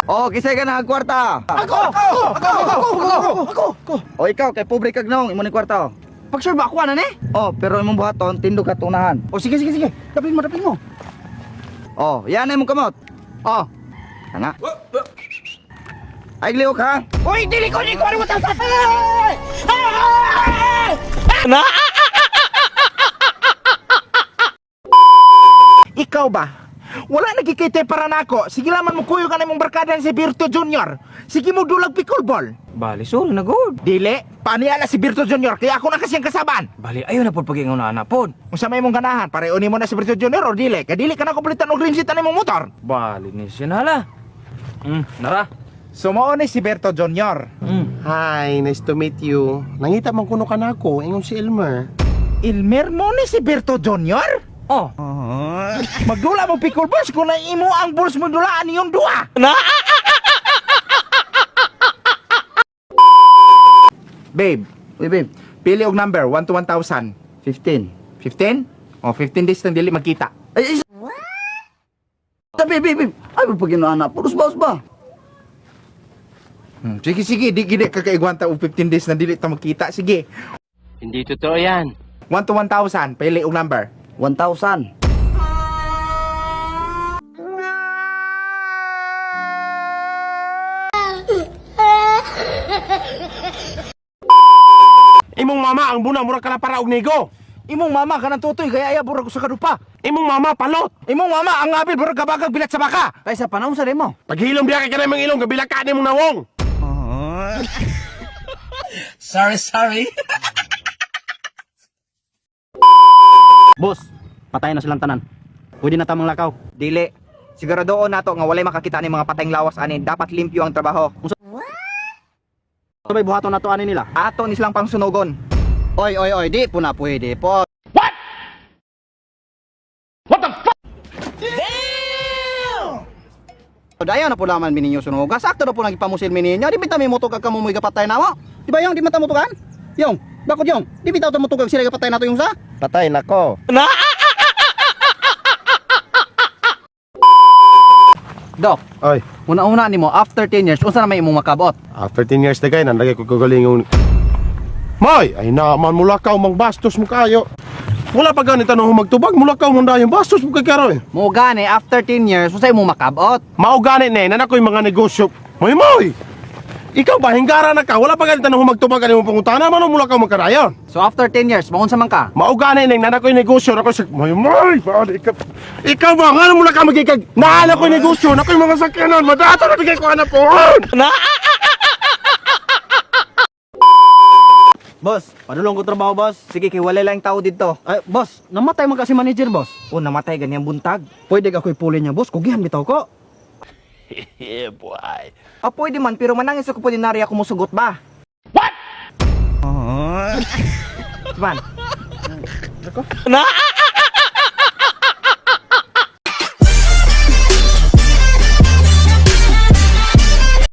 Oh, kisay ka na kwarta. Ako! O ikaw kay pobre kag naong imo ni kwarta. Pag sure ba ako na ni? Oh, pero imong buhaton tindog ka tunahan. O sige. Daplin mo. Oh, yan ay mong kamot. Oh. Ana. Ay liok ha. Uy, dili ko ano mo tawag. Ikaw ba? Wala nagkikite para nako. Sige laman mo kuyo ka na mong barkada si Birto Junior. Sige mo dulag pickleball. Bali, sorry na good. Dili, paniala si Birto Junior kaya ako na kasiyang kasaban. Bali, ayaw na po pag-ingaw na anapod. Kung sa may mong ganahan, pareuni mo na si Birto Junior o dili. Kaya dili ka na kumpletan og rim seat na mong motor. Bali, ni sinala. Nara. Sumao ni si Birto Junior. Hi, nice to meet you. Nangita man kuno ka na ako, ingon si Elmer. Ilmer mo ni si Birto Junior? Oh. Magdula mo pickleball kung na imo ang balls mo dulaan yung duwa. Babe, Uy, babe. pili og number 1 to 1,000. 15. 15? O, 15 days nang dili magkita. Ay, babe. Ay, pag inaana, puros baos ba? Sige, di gidi kakaigwanta og 15 days nang dili ta magkita. Sige. Hindi totoo yan. 1 to 1,000, pili og number. 1,000. Imong mama ang buna mura ka na para og nego. Imong mama kanang tutoy kaya iya burag ko sa kadupa. Imong mama palot. Imong mama ang abil burag kabagag bilat sa baka. Kaysa panahon sa demo. Paghilom biya ka na imong ilong gabila ka ni mong nawong. Sorry. Boss, patay na silang tanan. Pwede na tamang lakaw. Dili. Siguradoon nato nga walay makakita ni mga patayng lawas ani. Dapat limpyo ang trabaho. Sabay buhaton nato ani nila. Ato ni silang pangsunugon. Oy, di po na pwede po. Dayo na po naman mininyo sunuga. Sakto na po nang ipamusil mininyo. Di bitaw may mutog kag kamumoy kapatay na mo. Di ba yung di mata mutugan? Yung, bakod yung. Di bitaw ta mutog kag sila kapatay nato yung sa. Patay nako. Dok, Oy, una-una nimo after 10 years unsa na may imong makabot? after 10 years na kay nandagay ko kagalingon. May, ay naman mulakaw mang bastos mo kayo. Wala pa ganit tanong magtubag mulakaw mo dayon bastos mo kay karoy. Mo gani after 10 years unsa imong makabot? Mao gani ne nanakoy mga negosyo. Moy. Ikaw ba hinggara na ka? Wala pa ganit tanong magtubag ani mo pangutana man mulakaw magkadayon. So after 10 years maunsa man ka? Mao gani ne nanakoy negosyo nako sa moy. Paano ikaw ba ngano mo ka magikag naala ko negosyo nakoy mga sakyanan madato na bigay ko ana po. Boss, padulong ko trabaho, boss. Sige, kay wala lang tao dito. Ay, boss, namatay man kasi manager, boss. O, namatay ganyang buntag. Pwede ka ko'y pulin niya, boss. Kugihan bitaw ko. Yeah, boy. Pwede man, pero manangis ako po dinari ako musugot ba? What? Man.